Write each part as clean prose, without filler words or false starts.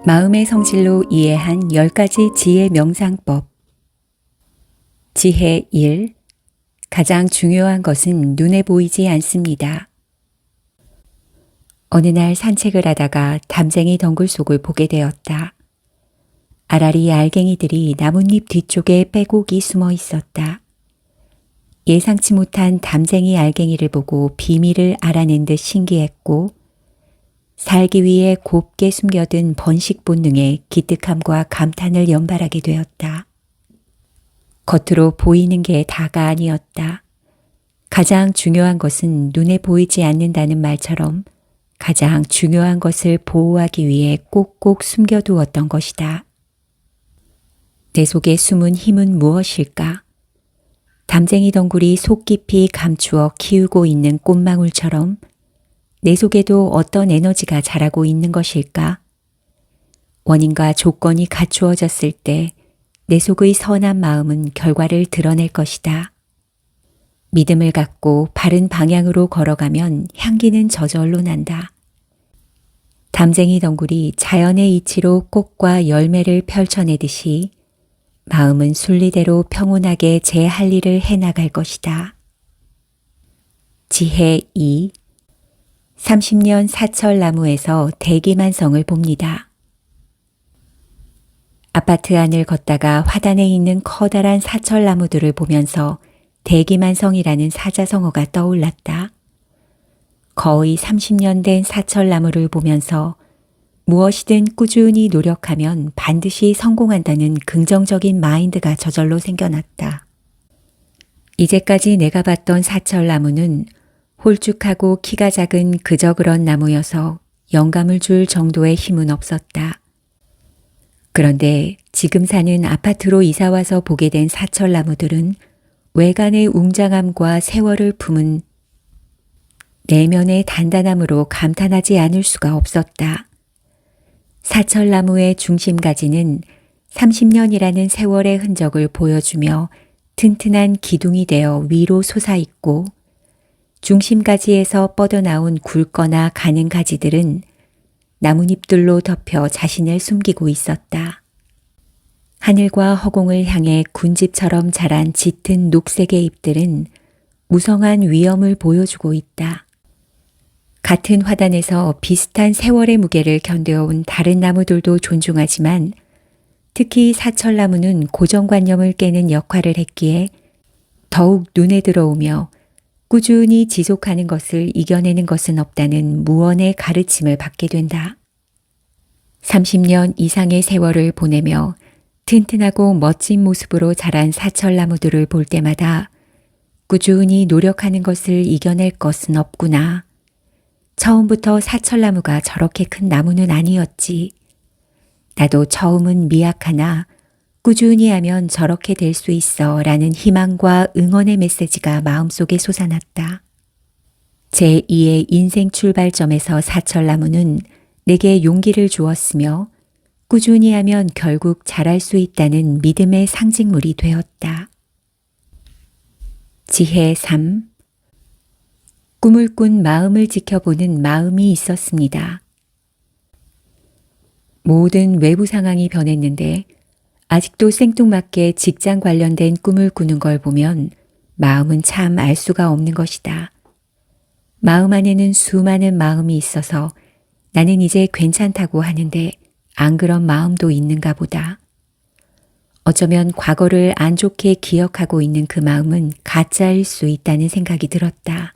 마음의 성질로 이해한 10가지 지혜 명상법. 지혜 1. 가장 중요한 것은 눈에 보이지 않습니다. 어느 날 산책을 하다가 담쟁이 덩굴 속을 보게 되었다. 아라리 알갱이들이 나뭇잎 뒤쪽에 빼곡히 숨어 있었다. 예상치 못한 담쟁이 알갱이를 보고 비밀을 알아낸 듯 신기했고, 살기 위해 곱게 숨겨둔 번식 본능에 기특함과 감탄을 연발하게 되었다. 겉으로 보이는 게 다가 아니었다. 가장 중요한 것은 눈에 보이지 않는다는 말처럼 가장 중요한 것을 보호하기 위해 꼭꼭 숨겨두었던 것이다. 내 속에 숨은 힘은 무엇일까? 담쟁이 덩굴이 속 깊이 감추어 키우고 있는 꽃망울처럼 내 속에도 어떤 에너지가 자라고 있는 것일까? 원인과 조건이 갖추어졌을 때 내 속의 선한 마음은 결과를 드러낼 것이다. 믿음을 갖고 바른 방향으로 걸어가면 향기는 저절로 난다. 담쟁이 덩굴이 자연의 이치로 꽃과 열매를 펼쳐내듯이 마음은 순리대로 평온하게 제 할 일을 해나갈 것이다. 지혜 2. 30년 사철나무에서 대기만성을 봅니다. 아파트 안을 걷다가 화단에 있는 커다란 사철나무들을 보면서 대기만성이라는 사자성어가 떠올랐다. 거의 30년 된 사철나무를 보면서 무엇이든 꾸준히 노력하면 반드시 성공한다는 긍정적인 마인드가 저절로 생겨났다. 이제까지 내가 봤던 사철나무는 홀쭉하고 키가 작은 그저 그런 나무여서 영감을 줄 정도의 힘은 없었다. 그런데 지금 사는 아파트로 이사와서 보게 된 사철나무들은 외관의 웅장함과 세월을 품은 내면의 단단함으로 감탄하지 않을 수가 없었다. 사철나무의 중심가지는 30년이라는 세월의 흔적을 보여주며 튼튼한 기둥이 되어 위로 솟아있고, 중심가지에서 뻗어나온 굵거나 가는 가지들은 나뭇잎들로 덮여 자신을 숨기고 있었다. 하늘과 허공을 향해 군집처럼 자란 짙은 녹색의 잎들은 무성한 위엄을 보여주고 있다. 같은 화단에서 비슷한 세월의 무게를 견뎌온 다른 나무들도 존중하지만 특히 사철나무는 고정관념을 깨는 역할을 했기에 더욱 눈에 들어오며 꾸준히 지속하는 것을 이겨내는 것은 없다는 무언의 가르침을 받게 된다. 30년 이상의 세월을 보내며 튼튼하고 멋진 모습으로 자란 사철나무들을 볼 때마다 꾸준히 노력하는 것을 이겨낼 것은 없구나. 처음부터 사철나무가 저렇게 큰 나무는 아니었지. 나도 처음은 미약하나 꾸준히 하면 저렇게 될 수 있어 라는 희망과 응원의 메시지가 마음속에 솟아났다. 제2의 인생 출발점에서 사철나무는 내게 용기를 주었으며 꾸준히 하면 결국 잘할 수 있다는 믿음의 상징물이 되었다. 지혜 3. 꿈을 꾼 마음을 지켜보는 마음이 있었습니다. 모든 외부 상황이 변했는데 아직도 생뚱맞게 직장 관련된 꿈을 꾸는 걸 보면 마음은 참 알 수가 없는 것이다. 마음 안에는 수많은 마음이 있어서 나는 이제 괜찮다고 하는데 안 그런 마음도 있는가 보다. 어쩌면 과거를 안 좋게 기억하고 있는 그 마음은 가짜일 수 있다는 생각이 들었다.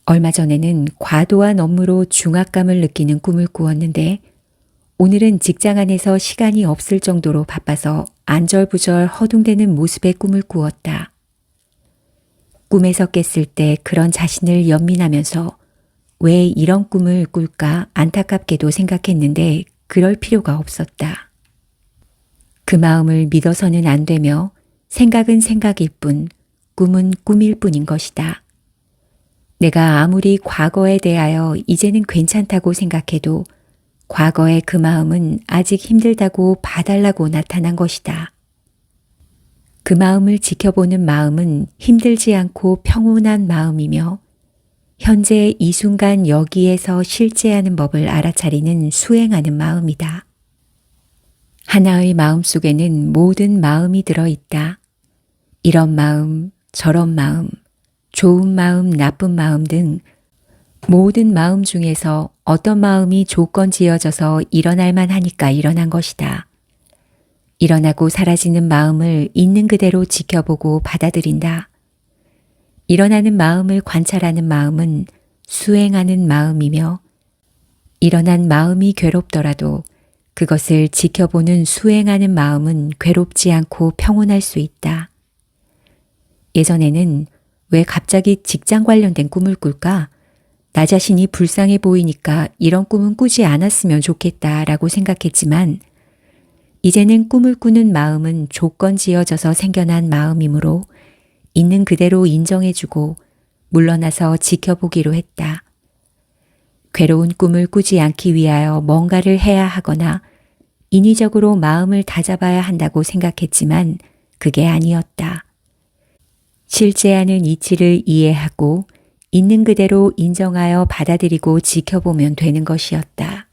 얼마 전에는 과도한 업무로 중압감을 느끼는 꿈을 꾸었는데 오늘은 직장 안에서 시간이 없을 정도로 바빠서 안절부절 허둥대는 모습의 꿈을 꾸었다. 꿈에서 깼을 때 그런 자신을 연민하면서 왜 이런 꿈을 꿀까 안타깝게도 생각했는데 그럴 필요가 없었다. 그 마음을 믿어서는 안 되며 생각은 생각일 뿐 꿈은 꿈일 뿐인 것이다. 내가 아무리 과거에 대하여 이제는 괜찮다고 생각해도 과거의 그 마음은 아직 힘들다고 봐달라고 나타난 것이다. 그 마음을 지켜보는 마음은 힘들지 않고 평온한 마음이며 현재 이 순간 여기에서 실제하는 법을 알아차리는 수행하는 마음이다. 하나의 마음 속에는 모든 마음이 들어있다. 이런 마음, 저런 마음, 좋은 마음, 나쁜 마음 등 모든 마음 중에서 어떤 마음이 조건 지어져서 일어날만 하니까 일어난 것이다. 일어나고 사라지는 마음을 있는 그대로 지켜보고 받아들인다. 일어나는 마음을 관찰하는 마음은 수행하는 마음이며 일어난 마음이 괴롭더라도 그것을 지켜보는 수행하는 마음은 괴롭지 않고 평온할 수 있다. 예전에는 왜 갑자기 직장 관련된 꿈을 꿀까? 나 자신이 불쌍해 보이니까 이런 꿈은 꾸지 않았으면 좋겠다라고 생각했지만 이제는 꿈을 꾸는 마음은 조건 지어져서 생겨난 마음이므로 있는 그대로 인정해주고 물러나서 지켜보기로 했다. 괴로운 꿈을 꾸지 않기 위하여 뭔가를 해야 하거나 인위적으로 마음을 다잡아야 한다고 생각했지만 그게 아니었다. 실제하는 이치를 이해하고 있는 그대로 인정하여 받아들이고 지켜보면 되는 것이었다.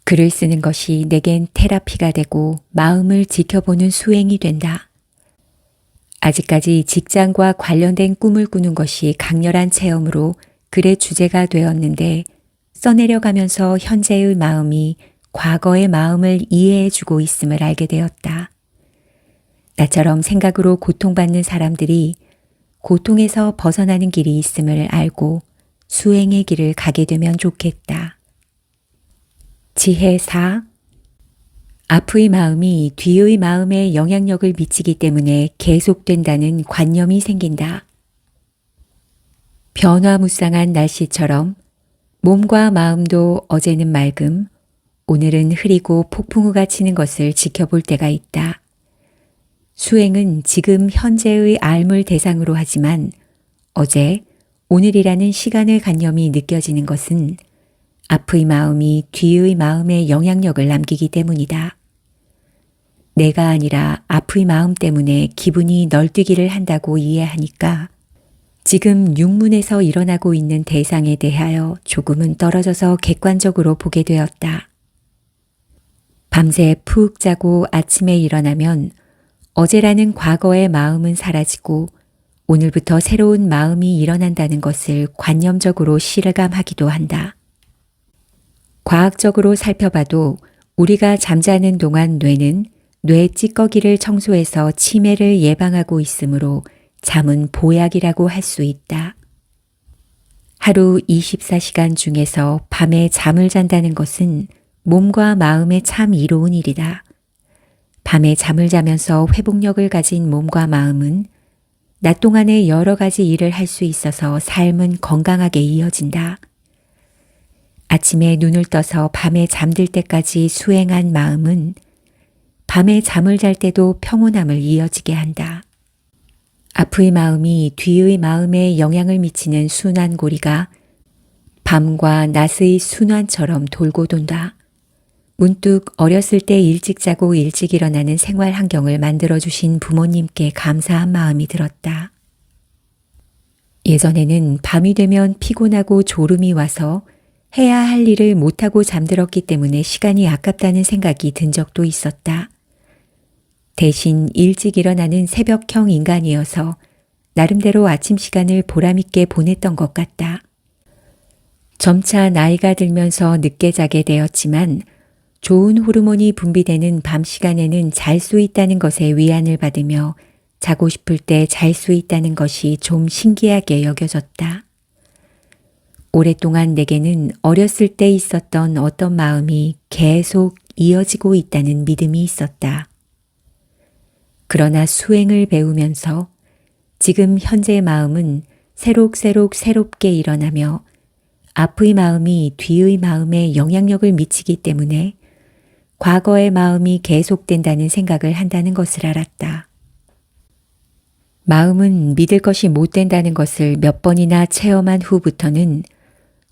글을 쓰는 것이 내겐 테라피가 되고 마음을 지켜보는 수행이 된다. 아직까지 직장과 관련된 꿈을 꾸는 것이 강렬한 체험으로 글의 주제가 되었는데 써내려가면서 현재의 마음이 과거의 마음을 이해해주고 있음을 알게 되었다. 나처럼 생각으로 고통받는 사람들이 고통에서 벗어나는 길이 있음을 알고 수행의 길을 가게 되면 좋겠다. 지혜 4. 앞의 마음이 뒤의 마음에 영향력을 미치기 때문에 계속된다는 관념이 생긴다. 변화무쌍한 날씨처럼 몸과 마음도 어제는 맑음, 오늘은 흐리고 폭풍우가 치는 것을 지켜볼 때가 있다. 수행은 지금 현재의 삶을 대상으로 하지만 어제, 오늘이라는 시간의 관념이 느껴지는 것은 앞의 마음이 뒤의 마음에 영향력을 남기기 때문이다. 내가 아니라 앞의 마음 때문에 기분이 널뛰기를 한다고 이해하니까 지금 육문에서 일어나고 있는 대상에 대하여 조금은 떨어져서 객관적으로 보게 되었다. 밤새 푹 자고 아침에 일어나면 어제라는 과거의 마음은 사라지고 오늘부터 새로운 마음이 일어난다는 것을 관념적으로 실감하기도 한다. 과학적으로 살펴봐도 우리가 잠자는 동안 뇌는 뇌 찌꺼기를 청소해서 치매를 예방하고 있으므로 잠은 보약이라고 할 수 있다. 하루 24시간 중에서 밤에 잠을 잔다는 것은 몸과 마음에 참 이로운 일이다. 밤에 잠을 자면서 회복력을 가진 몸과 마음은 낮 동안에 여러 가지 일을 할 수 있어서 삶은 건강하게 이어진다. 아침에 눈을 떠서 밤에 잠들 때까지 수행한 마음은 밤에 잠을 잘 때도 평온함을 이어지게 한다. 앞의 마음이 뒤의 마음에 영향을 미치는 순환고리가 밤과 낮의 순환처럼 돌고 돈다. 문득 어렸을 때 일찍 자고 일찍 일어나는 생활 환경을 만들어주신 부모님께 감사한 마음이 들었다. 예전에는 밤이 되면 피곤하고 졸음이 와서 해야 할 일을 못하고 잠들었기 때문에 시간이 아깝다는 생각이 든 적도 있었다. 대신 일찍 일어나는 새벽형 인간이어서 나름대로 아침 시간을 보람있게 보냈던 것 같다. 점차 나이가 들면서 늦게 자게 되었지만 좋은 호르몬이 분비되는 밤 시간에는 잘 수 있다는 것에 위안을 받으며 자고 싶을 때 잘 수 있다는 것이 좀 신기하게 여겨졌다. 오랫동안 내게는 어렸을 때 있었던 어떤 마음이 계속 이어지고 있다는 믿음이 있었다. 그러나 수행을 배우면서 지금 현재의 마음은 새록새록 새롭게 일어나며 앞의 마음이 뒤의 마음에 영향력을 미치기 때문에 과거의 마음이 계속된다는 생각을 한다는 것을 알았다. 마음은 믿을 것이 못 된다는 것을 몇 번이나 체험한 후부터는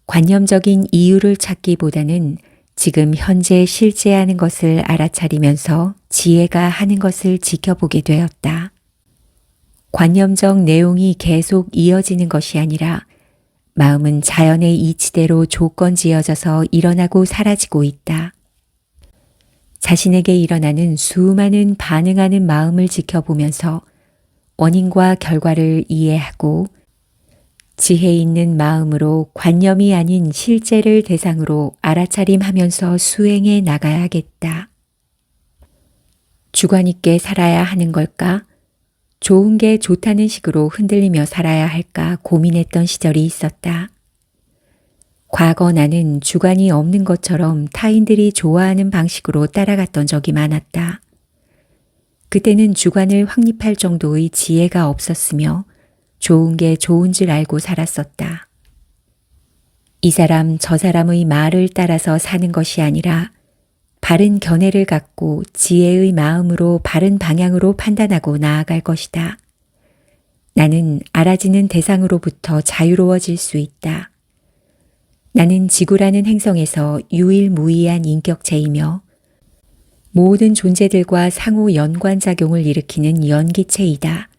관념적인 이유를 찾기보다는 지금 현재 실제하는 것을 알아차리면서 지혜가 하는 것을 지켜보게 되었다. 관념적 내용이 계속 이어지는 것이 아니라 마음은 자연의 이치대로 조건지어져서 일어나고 사라지고 있다. 자신에게 일어나는 수많은 반응하는 마음을 지켜보면서 원인과 결과를 이해하고 지혜 있는 마음으로 관념이 아닌 실제를 대상으로 알아차림하면서 수행해 나가야겠다. 주관 있게 살아야 하는 걸까? 좋은 게 좋다는 식으로 흔들리며 살아야 할까 고민했던 시절이 있었다. 과거 나는 주관이 없는 것처럼 타인들이 좋아하는 방식으로 따라갔던 적이 많았다. 그때는 주관을 확립할 정도의 지혜가 없었으며 좋은 게 좋은 줄 알고 살았었다. 이 사람 저 사람의 말을 따라서 사는 것이 아니라 바른 견해를 갖고 지혜의 마음으로 바른 방향으로 판단하고 나아갈 것이다. 나는 알아지는 대상으로부터 자유로워질 수 있다. 나는 지구라는 행성에서 유일무이한 인격체이며 모든 존재들과 상호 연관작용을 일으키는 연기체이다.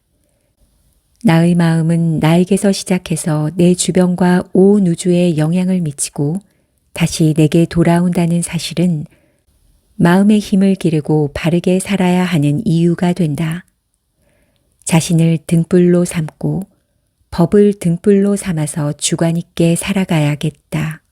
나의 마음은 나에게서 시작해서 내 주변과 온 우주에 영향을 미치고 다시 내게 돌아온다는 사실은 마음의 힘을 기르고 바르게 살아야 하는 이유가 된다. 자신을 등불로 삼고 법을 등불로 삼아서 주관 있게 살아가야겠다.